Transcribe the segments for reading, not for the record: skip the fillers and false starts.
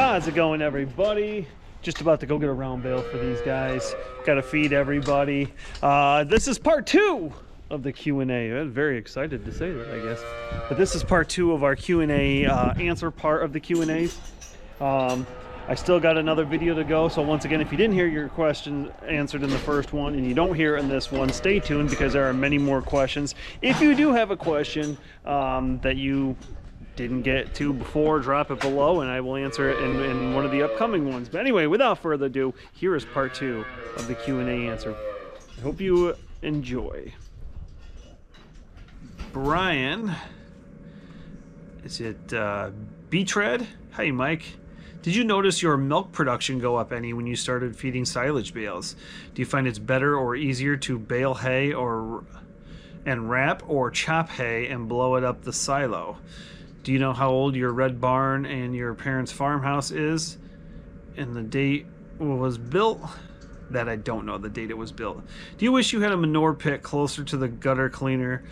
How's it going, everybody? Just about to go get a round bale for these guys. Gotta feed everybody. This is part 2 of the Q&A. I'm very excited to say that, I guess. But this is part 2 of our Q&A answer part of the Q&As. I still got another video to go, so once again, if you didn't hear your question answered in the first one and you don't hear it in this one, stay tuned because there are many more questions. If you do have a question that you didn't get to before, drop it below and I will answer it in one of the upcoming ones. But anyway, without further ado, here is part 2 of the Q&A answer. I hope you enjoy. Brian, is it Beachred? Hey Mike, did you notice your milk production go up any when you started feeding silage bales? Do you find it's better or easier to bale hay and wrap, or chop hay and blow it up the silo? Do you know how old your red barn and your parents' farmhouse is and the date it was built? That I don't know the date it was built. Do you wish you had a manure pit closer to the gutter cleaner?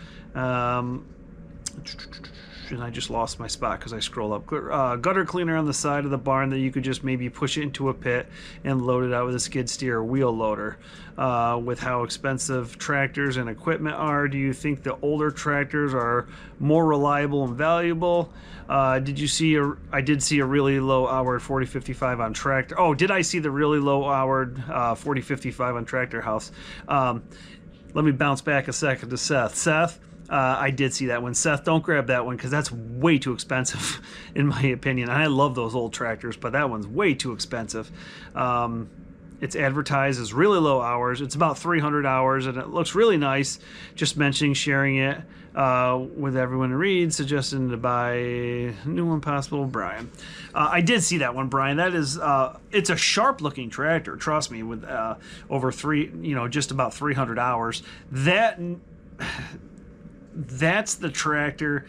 And I just lost my spot because I scroll up. Gutter cleaner on the side of the barn that you could just maybe push it into a pit and load it out with a skid steer or wheel loader. With how expensive tractors and equipment are, do you think the older tractors are more reliable and valuable? Did you see I did see a really low hour 4055 on tractor. Oh, did I see the really low hour 4055 on Tractor House? Let me bounce back a second to Seth. Seth, I did see that one. Seth, don't grab that one because that's way too expensive in my opinion. I love those old tractors, but that one's way too expensive. It's advertised as really low hours. It's about 300 hours and it looks really nice. Just mentioning sharing it with everyone to read, suggesting to buy a new one possible. Brian, I did see that one, Brian. That is, it's a sharp looking tractor. Trust me, with over just about 300 hours. That's the tractor.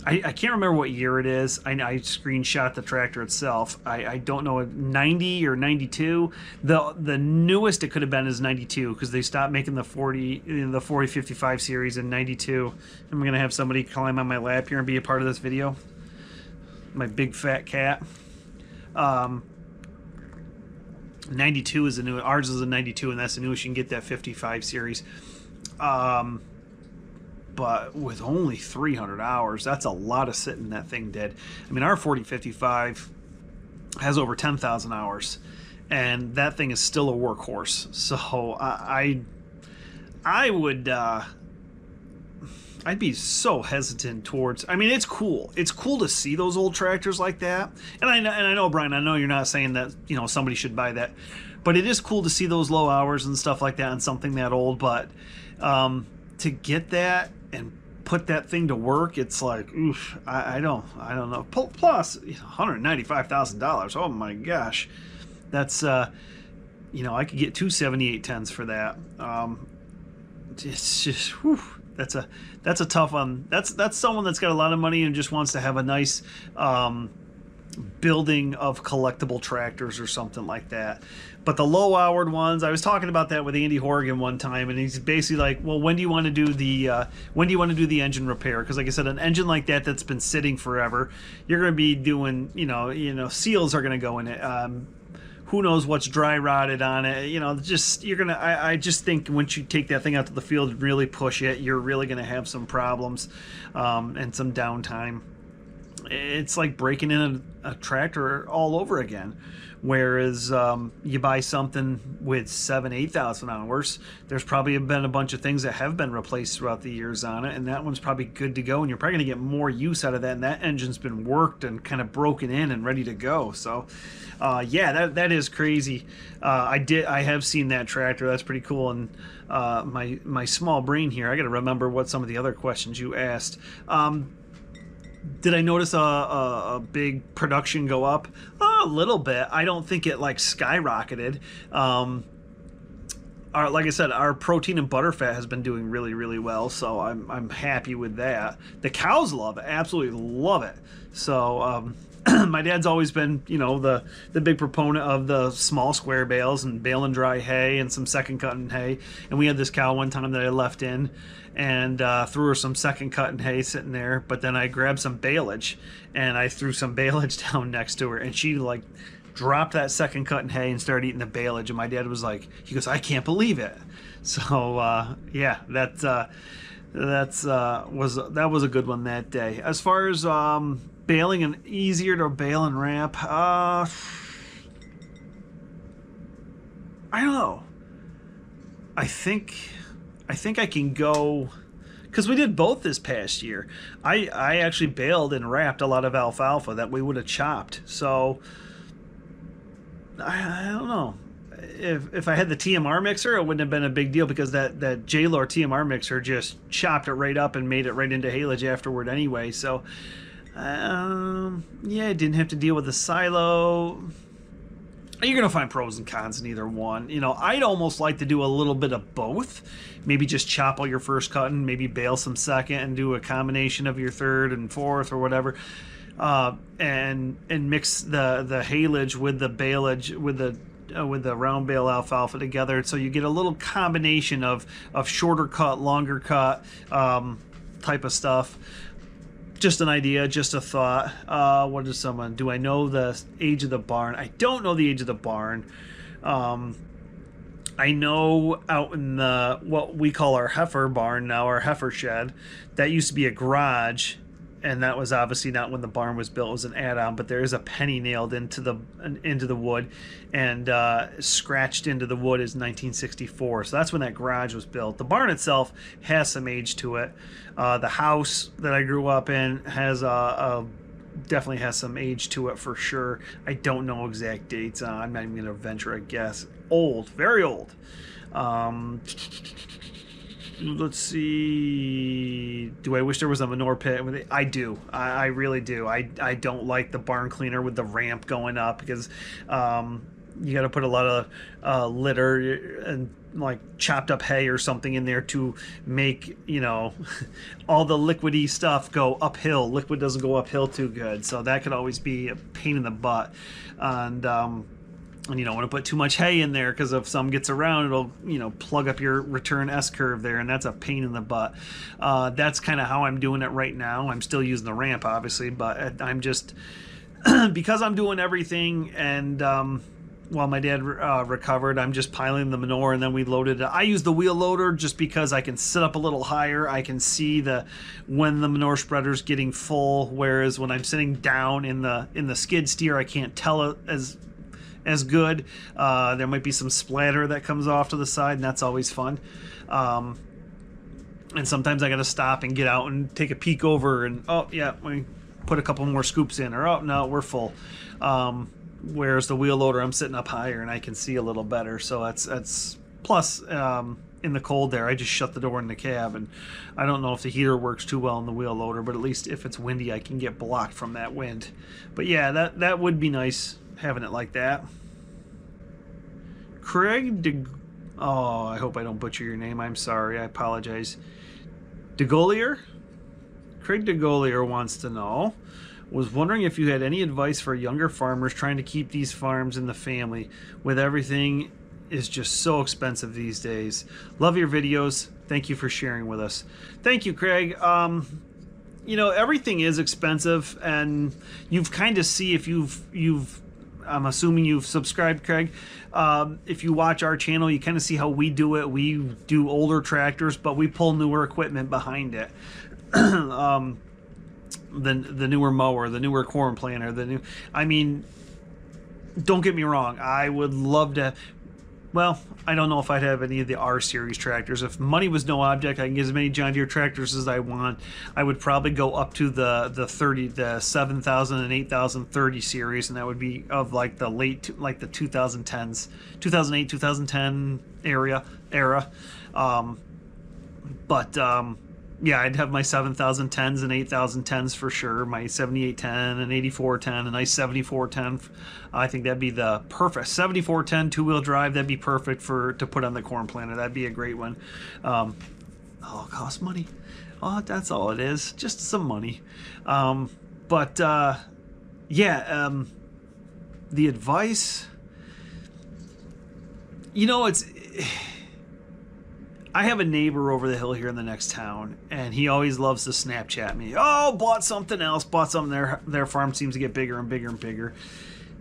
I can't remember what year it is. I screenshot the tractor itself. I don't know, 90 or 92. The newest it could have been is 92 because they stopped making the 4055 series in 92. I'm gonna have somebody climb on my lap here and be a part of this video. My big fat cat. 92 is the new. Ours is a 92, and that's the newest. You can get that 55 series. But with only 300 hours, that's a lot of sitting that thing did. I mean, our 4055 has over 10,000 hours, and that thing is still a workhorse. So I would, I'd be so hesitant towards. I mean, it's cool. It's cool to see those old tractors like that. And I know, Brian, I know you're not saying that somebody should buy that, but it is cool to see those low hours and stuff like that on something that old. But to get that and put that thing to work, it's like, oof, I don't know. Plus, $195,000. Oh my gosh, that's I could get 2 7810s for that. It's just, whew, that's a tough one. That's someone that's got a lot of money and just wants to have a nice building of collectible tractors or something like that. But the low-hourred ones, I was talking about that with Andy Horgan one time, and he's basically like, well, when do you want to do the engine repair? Because like I said, an engine like that that's been sitting forever, you're going to be doing, seals are going to go in it. Who knows what's dry rotted on it? I just think once you take that thing out to the field and really push it, you're really going to have some problems and some downtime. It's like breaking in a tractor all over again. Whereas you buy something with 8,000 hours, there's probably been a bunch of things that have been replaced throughout the years on it, and that one's probably good to go, and you're probably going to get more use out of that, and that engine's been worked and kind of broken in and ready to go. So yeah, that is crazy. I have seen that tractor. That's pretty cool. And my small brain here, I got to remember what some of the other questions you asked. Did I notice a big production go up? A little bit. I don't think it like skyrocketed. Like I said, our protein and butter fat has been doing really, really well, so I'm happy with that. The cows love it, absolutely love it. So my dad's always been, the big proponent of the small square bales and baling dry hay and some second cutting hay. And we had this cow one time that I left in and threw her some second cutting hay sitting there. But then I grabbed some baleage and I threw some baleage down next to her, and she like dropped that second cutting hay and started eating the baleage. And my dad was like, he goes, I can't believe it. So yeah, that was a good one that day. As far as baling and easier to bale and ramp, I don't know. I think I can go, because we did both this past year. I actually baled and wrapped a lot of alfalfa that we would have chopped. So I don't know. If I had the TMR mixer, it wouldn't have been a big deal, because that J-Lore TMR mixer just chopped it right up and made it right into haylage afterward anyway. So yeah, I didn't have to deal with the silo. You're going to find pros and cons in either one. I'd almost like to do a little bit of both. Maybe just chop all your first cutting, maybe bale some second, and do a combination of your third and fourth or whatever. And mix the haylage with the baleage with the round bale alfalfa together, so you get a little combination of shorter cut, longer cut type of stuff. Just an idea, just a thought. What is someone? Do I know the age of the barn? I don't know the age of the barn. I know out in the what we call our heifer barn now, our heifer shed, that used to be a garage. And that was obviously not when the barn was built. It was an add-on, but there is a penny nailed into the wood, and scratched into the wood is 1964. So that's when that garage was built. The barn itself has some age to it. The house that I grew up in has definitely has some age to it for sure. I don't know exact dates. I'm not even going to venture a guess. Old, very old. Let's see. Do I wish there was a manure pit? I do. I really do. I don't like the barn cleaner with the ramp going up, because you got to put a lot of litter and like chopped up hay or something in there to make all the liquidy stuff go uphill. Liquid doesn't go uphill too good, so that could always be a pain in the butt. And you don't want to put too much hay in there, because if some gets around, it'll plug up your return S-curve there, and that's a pain in the butt. That's kind of how I'm doing it right now. I'm still using the ramp, obviously, but I'm just because I'm doing everything, and while my dad recovered, I'm just piling the manure, and then we loaded it. I use the wheel loader just because I can sit up a little higher. I can see when the manure spreader's getting full, whereas when I'm sitting down in the skid steer, I can't tell it as good. There might be some splatter that comes off to the side, and that's always fun. And sometimes I got to stop and get out and take a peek over, and oh yeah, we put a couple more scoops in, or oh no, we're full. Whereas the wheel loader, I'm sitting up higher and I can see a little better. So that's plus in the cold there, I just shut the door in the cab, and I don't know if the heater works too well in the wheel loader, but at least if it's windy, I can get blocked from that wind. But yeah, that would be nice, having it like that. Craig oh, I hope I don't butcher your name. I'm sorry. I apologize. DeGolier? Craig DeGolier wants to know, was wondering if you had any advice for younger farmers trying to keep these farms in the family, with everything is just so expensive these days. Love your videos. Thank you for sharing with us. Thank you, Craig. Everything is expensive, and you've kind of see if you've I'm assuming you've subscribed, Craig. If you watch our channel, you kind of see how we do it. We do older tractors, but we pull newer equipment behind it. The newer mower, the newer corn planter, don't get me wrong. I would love to. Well, I don't know if I'd have any of the R-Series tractors. If money was no object, I can get as many John Deere tractors as I want. I would probably go up to the 7,000 and 8,030 series, and that would be of like the late, like the 2010s, 2008, 2010 era. Yeah, I'd have my 7,010s and 8,010s for sure. My 7810 and 8410, a nice 7410. I think that'd be the perfect 7410 two-wheel drive. That'd be perfect to put on the corn planter. That'd be a great one. Oh, it costs money. Oh, that's all it is. Just some money. But yeah, the advice, it's. I have a neighbor over the hill here in the next town, and he always loves to Snapchat me. Oh, bought something else, bought something. Their farm seems to get bigger and bigger and bigger.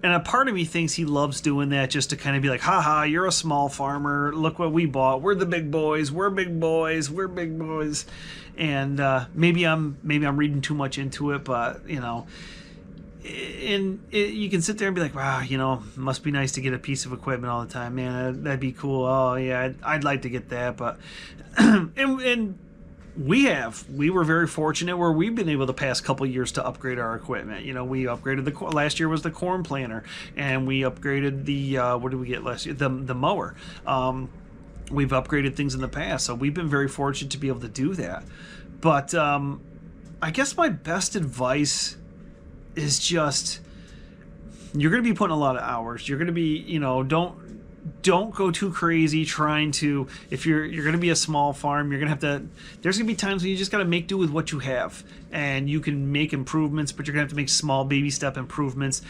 And a part of me thinks he loves doing that just to kind of be like, haha, you're a small farmer. Look what we bought. We're the big boys. We're big boys. We're big boys. And maybe I'm reading too much into it, but you can sit there and be like, wow, must be nice to get a piece of equipment all the time, man. That'd be cool. Oh yeah, I'd like to get that, but and we were very fortunate where we've been able the past couple years to upgrade our equipment. We upgraded last year was the corn planter, and we upgraded the what did we get last year? The mower. We've upgraded things in the past, so we've been very fortunate to be able to do that. But I guess my best advice is just, you're going to be putting a lot of hours. You're going to be, don't go too crazy trying to, if you're going to be a small farm, you're going to have to, there's going to be times when you just got to make do with what you have, and you can make improvements, but you're going to have to make small baby step improvements.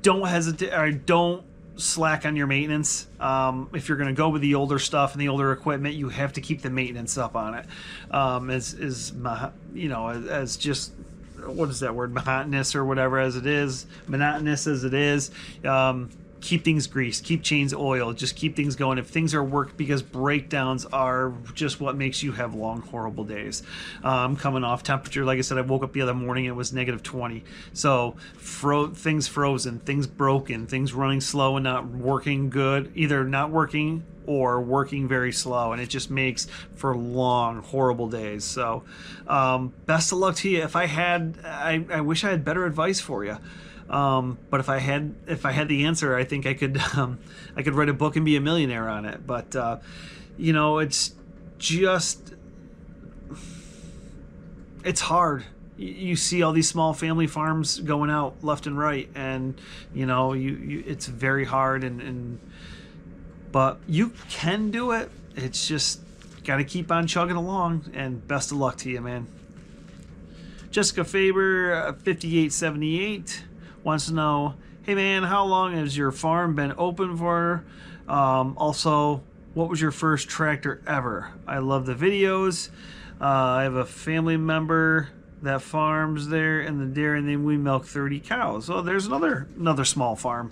Don't hesitate, or don't slack on your maintenance. If you're going to go with the older stuff and the older equipment, you have to keep the maintenance up on it. As just, what is that word, monotonous or whatever as it is, keep things greased, keep chains oiled, just keep things going. If things are worked, because breakdowns are just what makes you have long, horrible days. I'm coming off temperature. Like I said, I woke up the other morning, it was -20. So things frozen, things broken, things running slow and not working good, either not working or working very slow, and it just makes for long, horrible days. So best of luck to you. If I wish I had better advice for you. But if I had the answer, I think I could write a book and be a millionaire on it. But it's just, it's hard. You see all these small family farms going out left and right, and it's very hard. But you can do it. It's just got to keep on chugging along. And best of luck to you, man. Jessica Faber, 5878. Wants to know, hey man, how long has your farm been open for? Also, what was your first tractor ever? I love the videos. I have a family member that farms there in the dairy, and then we milk 30 cows. So there's another small farm.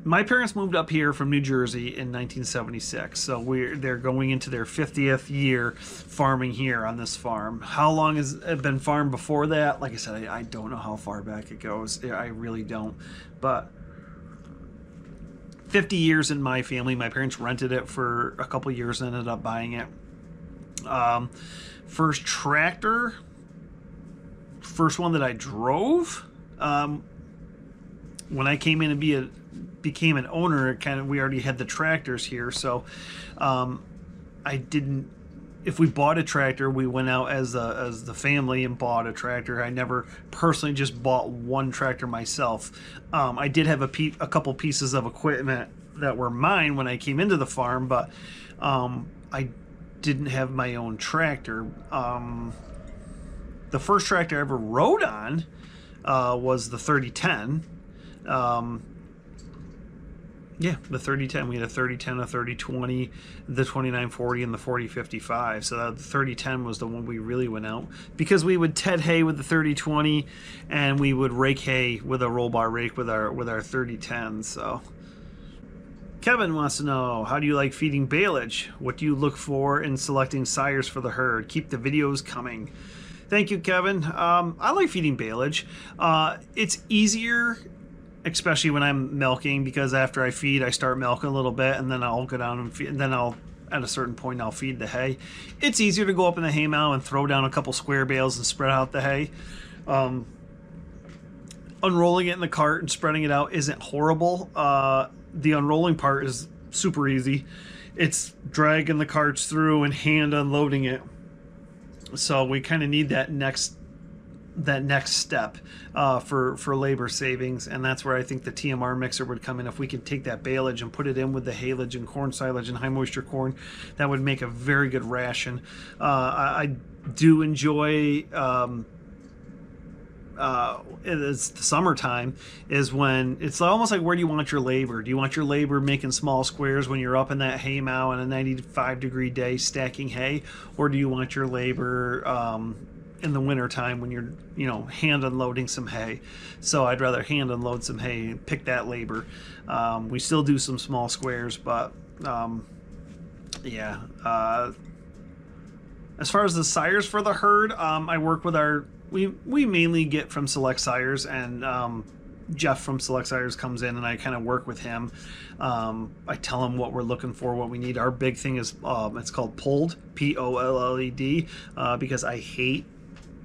My parents moved up here from New Jersey in 1976, so they're going into their 50th year farming here on this farm. How long has it been farmed before that? Like I said, I don't know how far back it goes. I really don't. But 50 years in my family. My parents rented it for a couple years and ended up buying it. First tractor, first one that I drove, when I came in and became an owner, we already had the tractors here, so I didn't. If we bought a tractor, we went out as the family and bought a tractor. I never personally just bought one tractor myself. I did have a couple pieces of equipment that were mine when I came into the farm, but I didn't have my own tractor. The first tractor I ever rode on was the 3010. Yeah, the 3010. We had a 3010, a 3020, the 2940, and the 4055. So the 3010 was the one we really went out, because we would ted hay with the 3020, and we would rake hay with a roll bar rake with our 3010. So Kevin wants to know, how do you like feeding baleage? What do you look for in selecting sires for the herd? Keep the videos coming. Thank you, Kevin. I like feeding baleage. It's easier, especially when I'm milking, because after I feed, I start milking a little bit, and then I'll go down and feed, and then at a certain point, I'll feed the hay. It's easier to go up in the hay mow and throw down a couple square bales and spread out the hay. Unrolling it in the cart and spreading it out isn't horrible. The unrolling part is super easy. It's dragging the carts through and hand unloading it. So we kind of need that next step for labor savings, and that's where I think the TMR mixer would come in. If we could take that baleage and put it in with the haylage and corn silage and high moisture corn, that would make a very good ration. I do enjoy it's the summertime, is when it's almost like, where do you want your labor? Do you want your labor making small squares when you're up in that hay mow on a 95-degree day stacking hay, or do you want your labor in the wintertime when you're, you know, hand unloading some hay? So I'd rather hand unload some hay and pick that labor. We still do some small squares, but yeah. As far as the sires for the herd, I work with we mainly get from Select Sires, and Jeff from Select Sires comes in and I kind of work with him. I tell him what we're looking for, what we need. Our big thing is it's called Polled, Polled, because I hate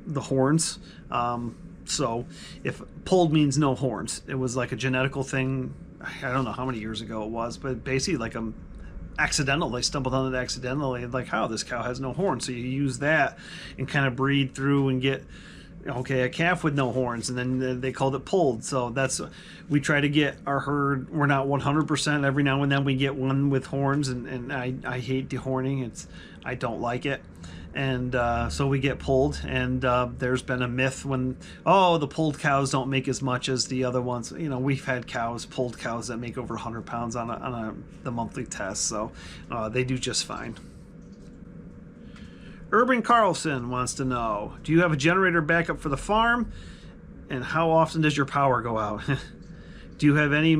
the horns. So if Polled means no horns, it was like a genetical thing. I don't know how many years ago it was, but basically like they stumbled on it accidentally, like, how this cow has no horns. So you use that and kind of breed through and get a calf with no horns, and then they called it Polled. So we try to get our herd. We're not 100%. Every now and then we get one with horns, and I hate dehorning. I don't like it. And so we get Polled, and there's been a myth when, the Polled cows don't make as much as the other ones. You know, we've had Polled cows that make over 100 pounds on the monthly test, so they do just fine. Urban Carlson wants to know, do you have a generator backup for the farm, and how often does your power go out? Do you have any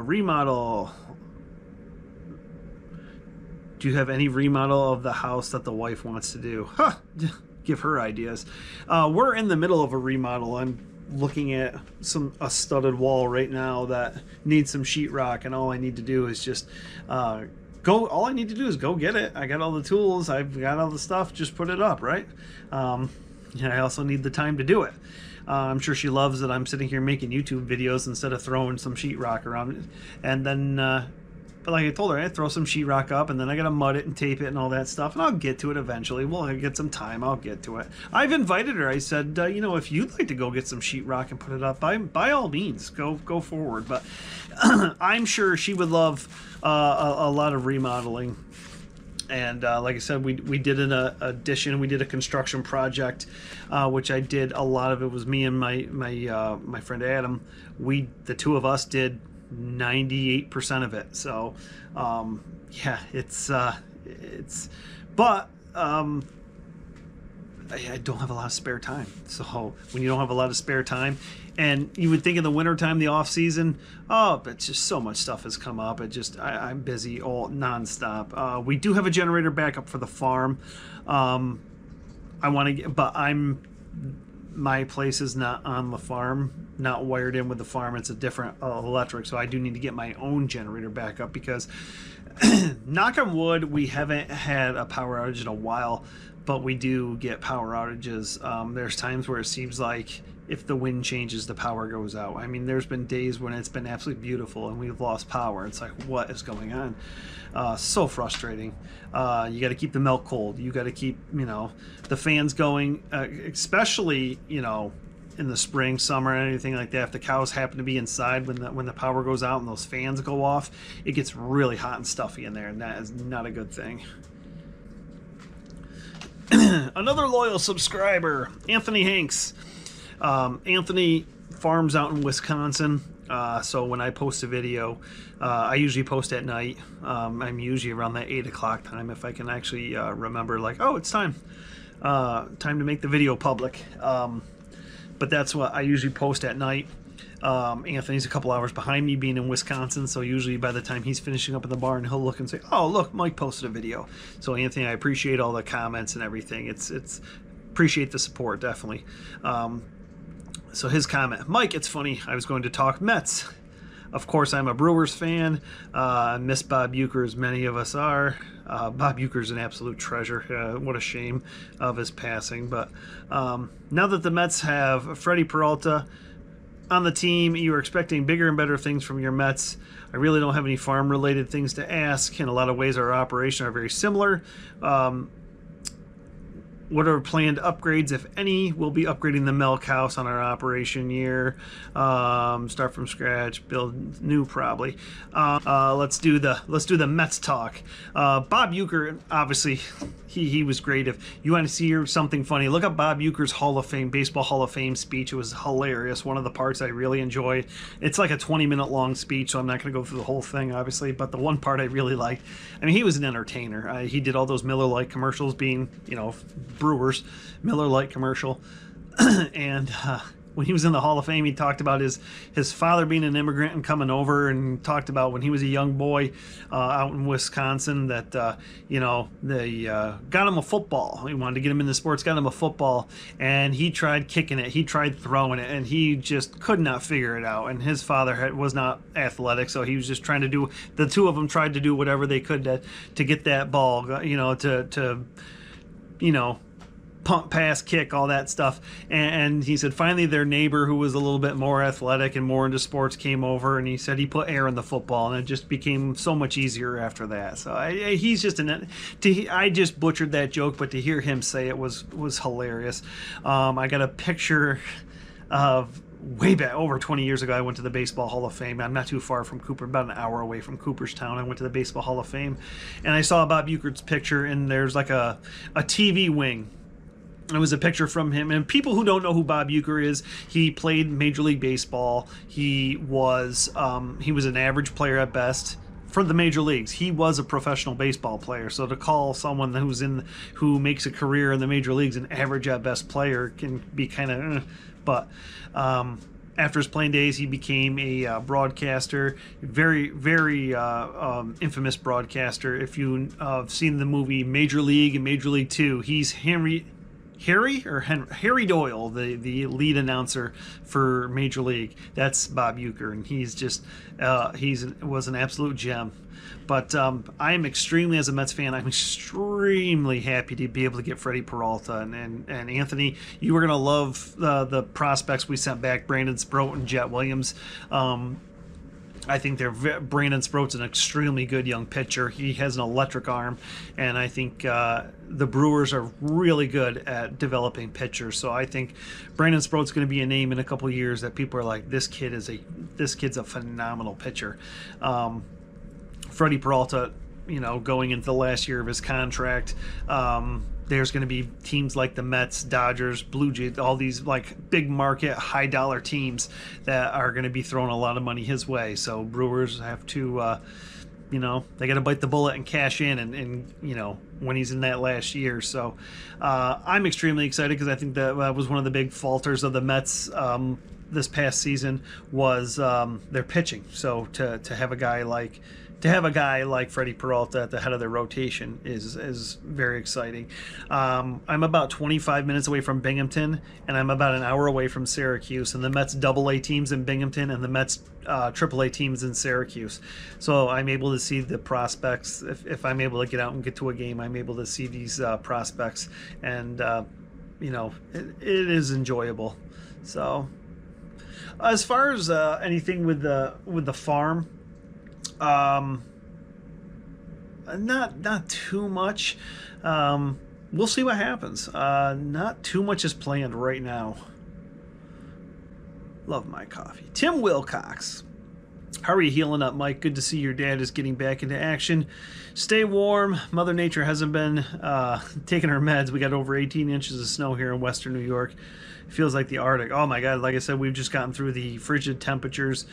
remodel? Do you have any remodel of the house that the wife wants to do? Give her ideas. We're in the middle of a remodel. I'm looking at a studded wall right now that needs some sheetrock, and all I need to do is just all I need to do is go get it. I got all the tools, I've got all the stuff, just put it up, right? I also need the time to do it. I'm sure she loves that I'm sitting here making YouTube videos instead of throwing some sheetrock around it. And then but like I told her, I throw some sheetrock up, and then I gotta mud it and tape it and all that stuff, and I'll get to it eventually. We'll get some time, I'll get to it. I've invited her. I said, if you'd like to go get some sheetrock and put it up, by all means, go forward. But I'm sure she would love a lot of remodeling. And like I said, we did an addition. We did a construction project, which I did. A lot of it was me and my friend Adam. The two of us did 98% of it. So yeah, but I don't have a lot of spare time. So when you don't have a lot of spare time, and you would think in the wintertime, the off season, but just so much stuff has come up. I'm busy all nonstop. We do have a generator backup for the farm. My place is not on the farm, not wired in with the farm. It's a different electric, so I do need to get my own generator backup, because knock on wood, we haven't had a power outage in a while, but we do get power outages. There's times where it seems like if the wind changes, the power goes out. I mean, there's been days when it's been absolutely beautiful and we've lost power. It's like, what is going on? So frustrating. You got to keep the milk cold. You got to keep, the fans going, especially, in the spring, summer, anything like that. If the cows happen to be inside when the power goes out and those fans go off, it gets really hot and stuffy in there, and that is not a good thing. Another loyal subscriber, Anthony Hanks. Anthony farms out in Wisconsin, so when I post a video, I usually post at night. I'm usually around that 8 o'clock time, if I can actually remember, like, it's time to make the video public. But that's what I usually post at night. Anthony's a couple hours behind me, being in Wisconsin, so usually by the time he's finishing up in the barn, he'll look and say, oh, look, Mike posted a video. So Anthony, I appreciate all the comments and everything. It's appreciate the support, definitely. So his comment, Mike, it's funny, I was going to talk Mets. Of course, I'm a Brewers fan. I miss Bob Uecker, as many of us are. Bob Uecker's an absolute treasure. What a shame of his passing. But now that the Mets have Freddie Peralta on the team, you are expecting bigger and better things from your Mets. I really don't have any farm-related things to ask. In a lot of ways, our operation are very similar. What are planned upgrades, if any? We'll be upgrading the milk house on our operation year. Start from scratch, build new probably. Let's do the Mets talk. Bob Uecker, obviously, he was great. If you want to see something funny, look up Bob Uecker's Baseball Hall of Fame speech. It was hilarious. One of the parts I really enjoyed. It's like a 20-minute long speech, so I'm not going to go through the whole thing, obviously. But the one part I really liked. I mean, he was an entertainer. He did all those Miller Lite commercials, being Brewers Miller Lite commercial, and when he was in the Hall of Fame, he talked about his father being an immigrant and coming over, and talked about when he was a young boy out in Wisconsin that they got him a football. He wanted to get him into sports, got him a football, and he tried kicking it, he tried throwing it, and he just could not figure it out. And his father was not athletic, so he was just trying to do. The two of them tried to do whatever they could to get that ball, to pump, pass, kick, all that stuff. And he said finally their neighbor, who was a little bit more athletic and more into sports, came over, and he said he put air in the football, and it just became so much easier after that. So he's just I just butchered that joke, but to hear him say it was hilarious. I got a picture of way back over 20 years ago. I went to the Baseball Hall of Fame. I'm not too far from Cooper, about an hour away from Cooperstown. I went to the Baseball Hall of Fame, and I saw Bob Uecker's picture, and there's like a TV wing. It was a picture from him. And people who don't know who Bob Uecker is, he played Major League Baseball. He was an average player at best for the major leagues. He was a professional baseball player. So to call someone who makes a career in the major leagues an average at best player can be kind of, but after his playing days, he became a broadcaster, very, very infamous broadcaster. If you've seen the movie Major League and Major League 2, he's Harry Doyle, the lead announcer for Major League. That's Bob Uecker, and he's just was an absolute gem. But I'm extremely, as a Mets fan, I'm extremely happy to be able to get Freddie Peralta and Anthony. You are going to love the prospects we sent back, Brandon Sproat and Jet Williams. I think Brandon Sproat's an extremely good young pitcher. He has an electric arm, and I think the Brewers are really good at developing pitchers. So I think Brandon Sproat's going to be a name in a couple of years that people are like, this kid's a phenomenal pitcher. Freddie Peralta, going into the last year of his contract, there's going to be teams like the Mets, Dodgers, Blue Jays, all these like big market, high dollar teams that are going to be throwing a lot of money his way. So Brewers have to, they got to bite the bullet and cash in, and when he's in that last year. So I'm extremely excited, because I think that was one of the big falters of the Mets this past season was their pitching. So to have a guy like Freddie Peralta at the head of their rotation is very exciting. I'm about 25 minutes away from Binghamton, and I'm about an hour away from Syracuse, and the Mets AA teams in Binghamton and the Mets AAA teams in Syracuse. So I'm able to see the prospects. If I'm able to get out and get to a game, I'm able to see these prospects, and it is enjoyable. So as far as anything with the farm, not too much. We'll see what happens. Not too much is planned right now. Love my coffee. Tim Wilcox. How are you healing up, Mike? Good to see your dad is getting back into action. Stay warm. Mother Nature hasn't been taking her meds. We got over 18 inches of snow here in Western New York. Feels like the Arctic. Oh my God, like I said, we've just gotten through the frigid temperatures.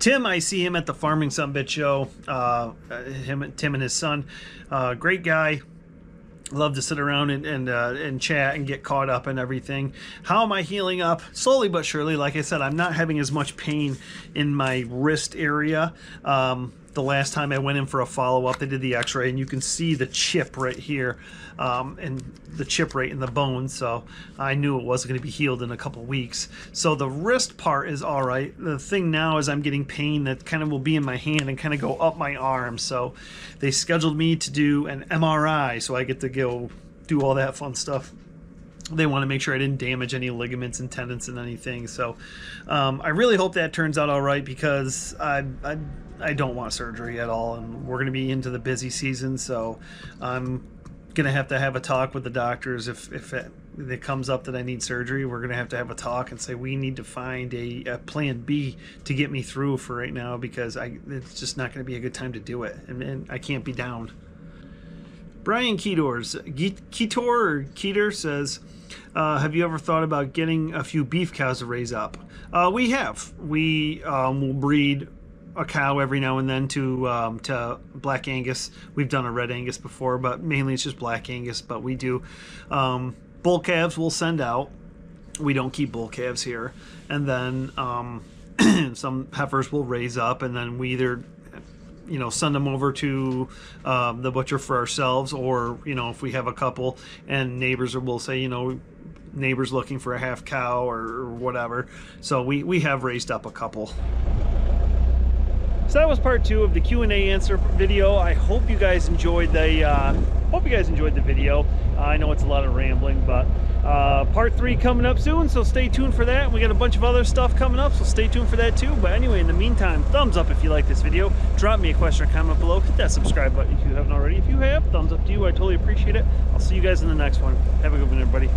Tim, I see him at the Farming Summit show. Tim and his son. Great guy. Love to sit around and chat and get caught up and everything. How am I healing up? Slowly but surely. Like I said, I'm not having as much pain in my wrist area. The last time I went in for a follow-up, they did the x-ray, and you can see the chip right here, and the chip right in the bone. So I knew it wasn't going to be healed in a couple weeks. So the wrist part is all right. The thing now is I'm getting pain that kind of will be in my hand and kind of go up my arm. So they scheduled me to do an MRI, so I get to go do all that fun stuff. They want to make sure I didn't damage any ligaments and tendons and anything. So I really hope that turns out all right, because I don't want surgery at all, and we're going to be into the busy season, so I'm gonna have to have a talk with the doctors if it comes up that I need surgery. We're gonna have to have a talk and say we need to find a plan B to get me through for right now, because it's just not gonna be a good time to do it, and I can't be down. Brian Keeter says, have you ever thought about getting a few beef cows to raise up? We have. We will breed a cow every now and then to Black Angus. We've done a Red Angus before, but mainly it's just Black Angus. But we do bull calves. We'll send out. We don't keep bull calves here, and then some heifers will raise up, and then we either send them over to the butcher for ourselves, or if we have a couple and neighbors will say neighbors looking for a half cow or whatever. So we have raised up a couple. So that was part 2 of the Q&A answer video. I hope you guys enjoyed the video. I know it's a lot of rambling, but part 3 coming up soon, so stay tuned for that. We got a bunch of other stuff coming up, so stay tuned for that too. But anyway, in the meantime, thumbs up if you like this video. Drop me a question or comment below. Hit that subscribe button if you haven't already. If you have, thumbs up to you. I totally appreciate it. I'll see you guys in the next one. Have a good one, everybody.